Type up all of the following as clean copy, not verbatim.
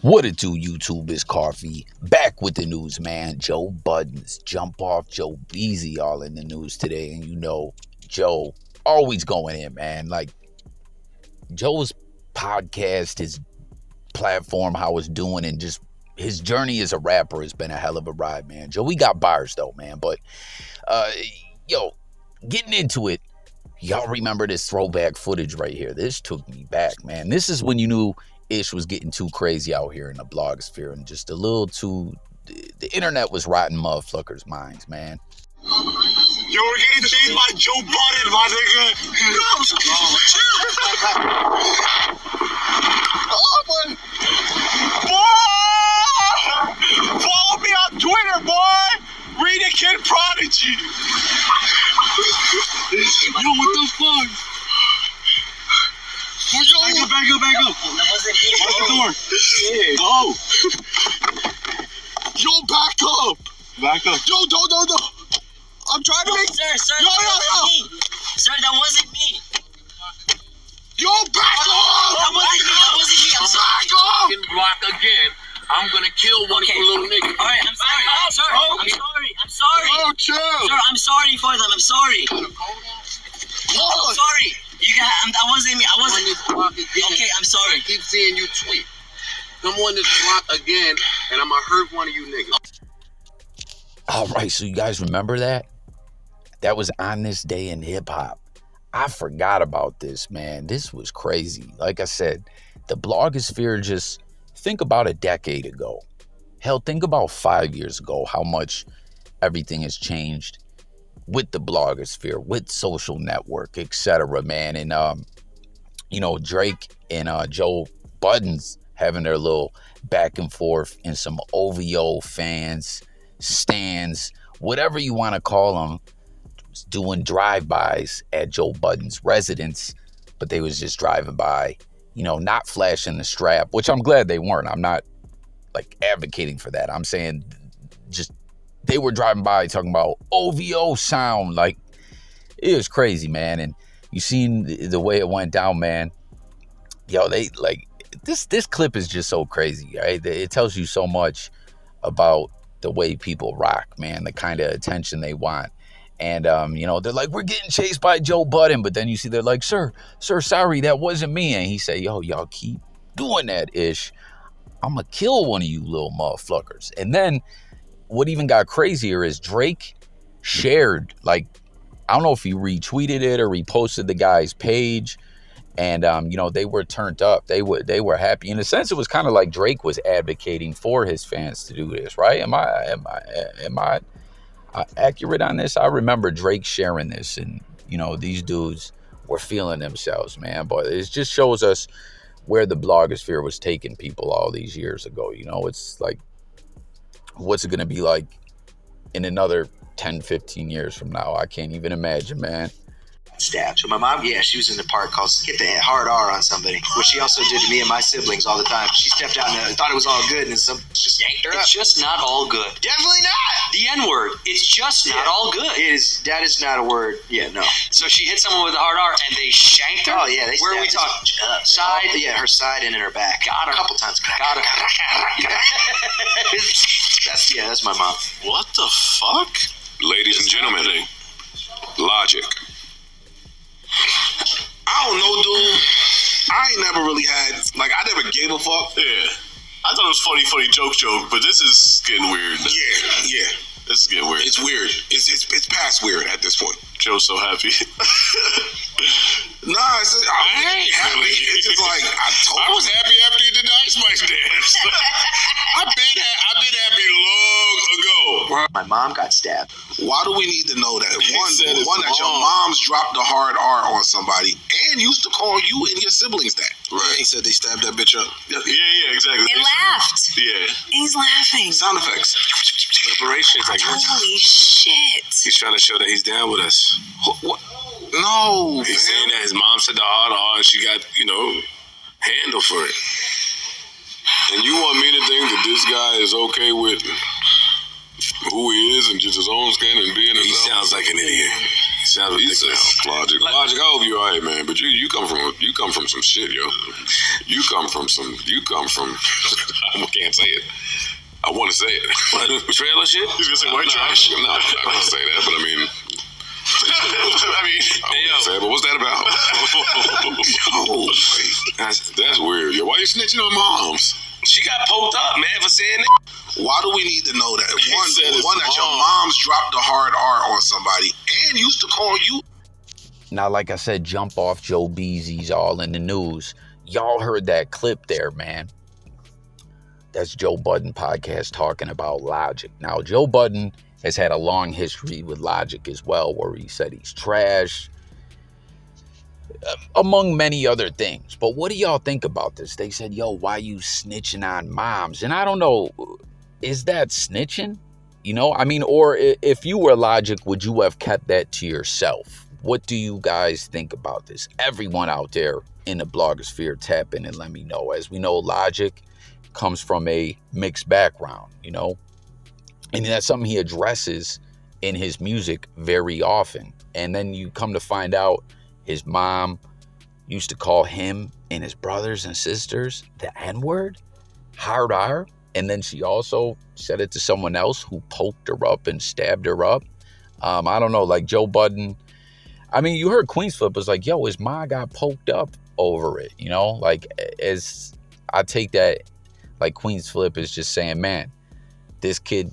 What it do, YouTube? Is Coffee back with the news, man. Joe Budden's Jump Off Joe Beezy all in the news today. And you know, Joe always going in, man. Like, Joe's podcast, his platform, how it's doing, and just his journey as a rapper has been a hell of a ride, man. Joe, we got bars, though, man. But, getting into it, y'all remember this throwback footage right here? This took me back, man. This is when you knew Ish was getting too crazy out here in the blogosphere and just a little too... The internet was rotting motherfuckers' minds, man. Yo, we're getting chased by Joe Budden, my nigga. Boy! Follow me on Twitter, boy! Read a Kid Prodigy. Yo, what the fuck? Back up. That wasn't me. Open the door. Go. Yo, back up. Yo, no. I'm trying to make... Sir. Yo. Sir, that wasn't me. Yo, back up. That wasn't me. I'm sorry. Back up. Block again. I'm gonna kill one of you little niggas. All right, I'm sorry. I'm sorry. Yo, chill. Sir, I'm sorry for them. I'm sorry. I'm sorry. That wasn't me. I wasn't. Okay, I'm sorry. I keep seeing you tweet. Come on this block again, and I'm gonna hurt one of you niggas. All right, so you guys remember that? That was on this day in hip-hop. I forgot about this, man. This was crazy. Like I said, the blogosphere, just think about a decade ago. Hell, think about 5 years ago, how much everything has changed with the blogosphere, with social network, etc., man. And, Drake and Joe Budden's having their little back and forth, and some OVO fans, stands, whatever you want to call them, doing drive-bys at Joe Budden's residence, but they was just driving by, not flashing the strap, which I'm glad they weren't. I'm not, advocating for that. I'm saying just they were driving by talking about OVO sound. Like, it was crazy, man. And you seen the way it went down, man. Yo, they, this clip is just so crazy, right? It tells you so much about the way people rock, man, the kind of attention they want. And, they're like, we're getting chased by Joe Budden. But then you see they're like, sir, sorry, that wasn't me. And he say, yo, y'all keep doing that, Ish. I'm going to kill one of you little motherfuckers. And then what even got crazier is Drake shared, I don't know if he retweeted it or reposted the guy's page. And, they were turned up. They were happy. In a sense, it was kind of like Drake was advocating for his fans to do this, right? Am I accurate on this? I remember Drake sharing this, and, these dudes were feeling themselves, man. But it just shows us where the blogosphere was taking people all these years ago. It's like, what's it going to be like in another 10, 15 years from now? I can't even imagine, man. Stabbed. So my mom, she was in the park called Get the Hard R on somebody, which she also did to me and my siblings all the time. She stepped out and thought it was all good, and some just yanked her up. It's just not all good. Definitely not. The N-word. It's just not all good. That is not a word. Yeah, no. So she hit someone with a hard R and they shanked her? Oh, yeah. Where are we talking? Side? Yeah, her side and in her back. Got her. A couple times. Got her. That's my mom. What the fuck? Ladies and gentlemen, Logic. I don't know, dude. I ain't never really had, I never gave a fuck. Yeah. I thought it was funny joke, but this is getting weird. Yeah. This is getting weird. It's weird. It's past weird at this point. Joe's so happy. Nah, I ain't happy. It's just I was happy after you did the Ice Spice dance. I've been happy long ago. My mom got stabbed. Why do we need to know that? One that your mom's dropped a hard R on somebody and used to call you and your siblings that. Right. He said they stabbed that bitch up. Yeah, exactly. They laughed. Yeah. He's laughing. Sound effects. Reparations, Holy shit. He's trying to show that he's down with us. What? No, he's saying that his mom said the hard R and she got, handle for it. And you want me to think that this guy is okay with who he is and just his own skin and being himself? He sounds like an idiot. He sounds like Logic. Logic, I hope you're alright, man. But you come from some shit, yo. You come from I can't say it. I want to say it. Trailer shit? He's gonna say white trash. No, I'm not gonna say that. But I mean, I mean, I want to say it. But what's that about? Yo, that's weird. Yo, why you snitching on moms? She got poked up, man, for saying that. why do we need to know that? said it's One that your mom's dropped the hard R on somebody and used to call you. Now, like I said, jump off Joe Beezy's all in the news. Y'all heard that clip there, man. That's Joe Budden podcast talking about Logic. Now, Joe Budden has had a long history with Logic as well, where he said he's trash, among many other things. But what do y'all think about this? They said, yo, why you snitching on moms? And I don't know, is that snitching? You know, I mean, or if you were Logic, would you have kept that to yourself? What do you guys think about this? Everyone out there in the blogosphere, tap in and let me know. As we know, Logic comes from a mixed background, you know, and that's something he addresses in his music very often. And then you come to find out his mom used to call him and his brothers and sisters the N-word, hard R. And then she also said it to someone else who poked her up and stabbed her up. I don't know, like Joe Budden. I mean, you heard Queen's Flip was like, yo, his mom got poked up over it, you know? Like, as I take that, like Queen's Flip is just saying, man, this kid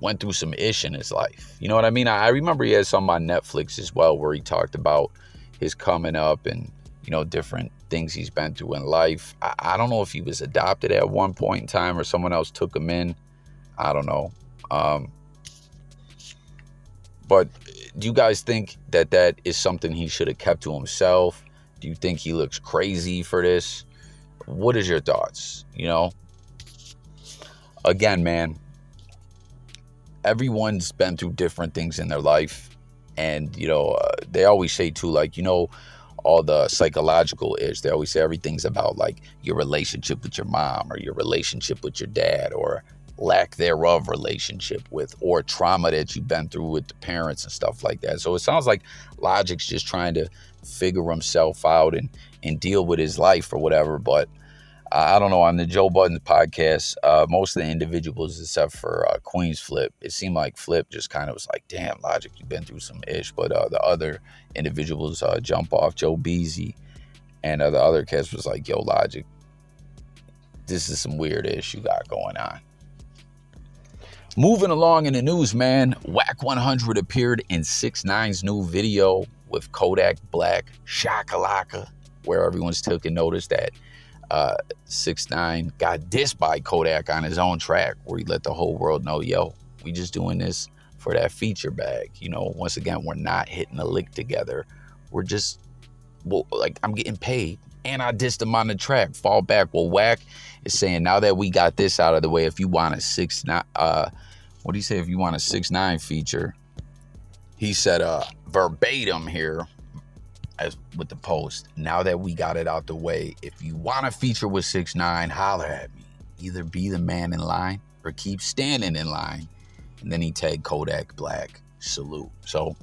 went through some ish in his life. You know what I mean? I remember he had something on Netflix as well where he talked about his coming up and, you know, different things he's been through in life. I don't know if he was adopted at one point in time or someone else took him in. I don't know. But do you guys think that that is something he should have kept to himself? Do you think he looks crazy for this? What is your thoughts? You know, again, man, everyone's been through different things in their life. And, you know, they always say too, like, you know, all the psychological ish. They always say everything's about like your relationship with your mom or your relationship with your dad or lack thereof relationship with, or trauma that you've been through with the parents and stuff like that. So it sounds like Logic's just trying to figure himself out and deal with his life or whatever. But I don't know, on the Joe Budden podcast, most of the individuals except for Queen's Flip, it seemed like Flip just kind of was like, damn, Logic, you've been through some ish. But the other individuals, jump off Joe Beezy, and the other cast was like, yo, Logic, this is some weird ish you got going on. Moving along in the news, man, Wack100 appeared in 6ix9ine's new video with Kodak Black, Shakalaka, where everyone's taking notice that 6ix9ine got dissed by Kodak on his own track, where he let the whole world know, yo, we just doing this for that feature bag. You know, once again, we're not hitting a lick together. We're just, well, like, I'm getting paid. And I dissed him on the track. Fall back. Well, Wack is saying, now that we got this out of the way, if you want a 6ix9ine, what do you say? If you want a 6ix9ine feature, he said, verbatim here, as with the post, now that we got it out the way, if you want to feature with 6ix9ine, holler at me. Either be the man in line or keep standing in line. And then he tagged Kodak Black, salute. So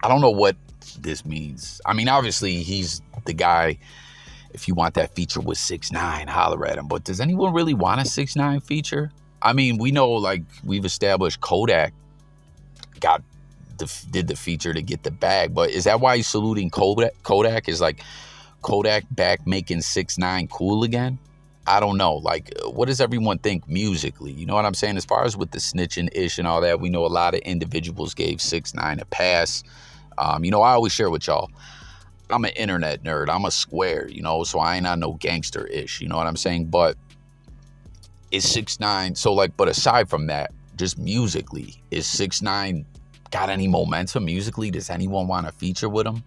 I don't know what this means. I mean, obviously he's the guy. If you want that feature with 6ix9ine, holler at him. But does anyone really want a 6ix9ine feature? I mean, we know, like, we've established Kodak did the feature to get the bag, but is that why he's saluting Kodak? Is like Kodak back making 6ix9ine cool again? I don't know. Like, what does everyone think musically? You know what I'm saying? As far as with the snitching ish and all that, we know a lot of individuals gave 6ix9ine a pass. You know, I always share with y'all, I'm an internet nerd. I'm a square, you know, so I ain't on no gangster ish. You know what I'm saying? But is 6ix9ine, so like, but aside from that, just musically, is 6ix9ine got any momentum musically? Does anyone want to feature with him?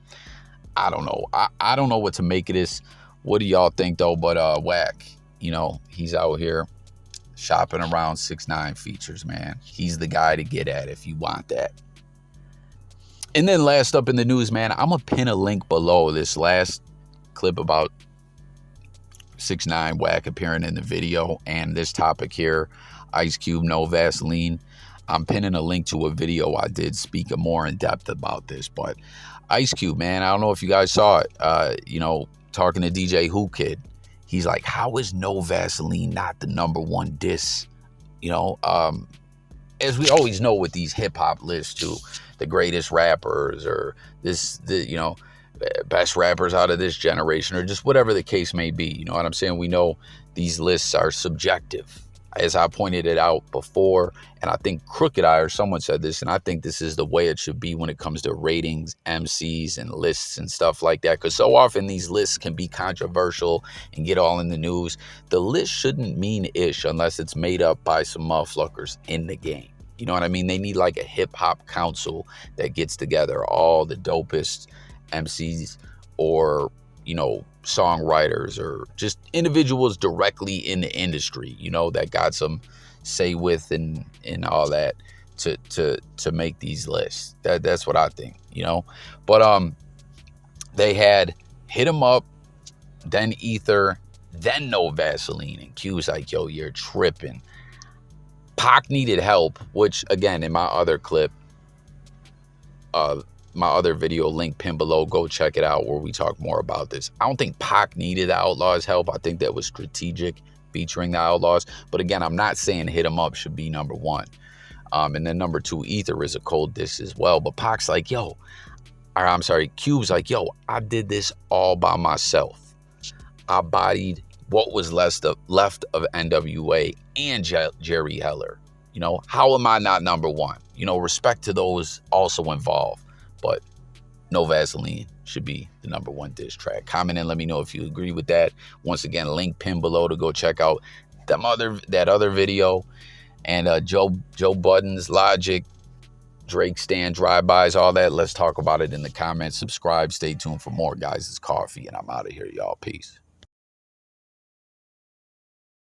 I don't know. I don't know what to make of this. What do y'all think though? But Wack, you know, he's out here shopping around 6ix9ine features, man. He's the guy to get at if you want that. And then last up in the news, man, I'm going to pin a link below this last clip about 6ix9ine, Wack appearing in the video, and this topic here, Ice Cube, no Vaseline. I'm pinning a link to a video I did speak more in depth about this. But Ice Cube, man, I don't know if you guys saw it, you know, talking to DJ Who Kid. he's like, how is No Vaseline not the #1 diss? You know, as we always know with these hip hop lists too, the greatest rappers or you know, best rappers out of this generation or just whatever the case may be. You know what I'm saying? We know these lists are subjective, as I pointed it out before. And I think Crooked Eye or someone said this, and I think this is the way it should be when it comes to ratings, MCs, and lists and stuff like that. Because so often these lists can be controversial and get all in the news. The list shouldn't mean ish unless it's made up by some motherfuckers in the game. You know what I mean? They need like a hip hop council that gets together all the dopest MCs or, you know, songwriters or just individuals directly in the industry, you know, that got some say with and all that to make these lists. That's what I think, you know. But they had Hit 'Em Up, then Ether, then No Vaseline, and Q's like, yo, you're tripping. Pac Needed Help, which again in my other clip, my other video link pinned below, go check it out where we talk more about this. I don't think Pac needed the Outlaws' help. I think that was strategic featuring the Outlaws. But again, I'm not saying Hit 'Em Up should be #1. And then #2, Ether is a cold diss as well. But Pac's like, yo, or I'm sorry, Cube's like, yo, I did this all by myself. I bodied what was left of NWA and Jerry Heller. You know, how am I not #1? You know, respect to those also involved. But No Vaseline should be the #1 diss track. Comment and let me know if you agree with that. Once again, link pinned below to go check out that other video. And Joe Budden's Logic, Drake Stand Drive-Bys, all that. Let's talk about it in the comments. Subscribe. Stay tuned for more, guys. It's Coffee, and I'm out of here, y'all. Peace.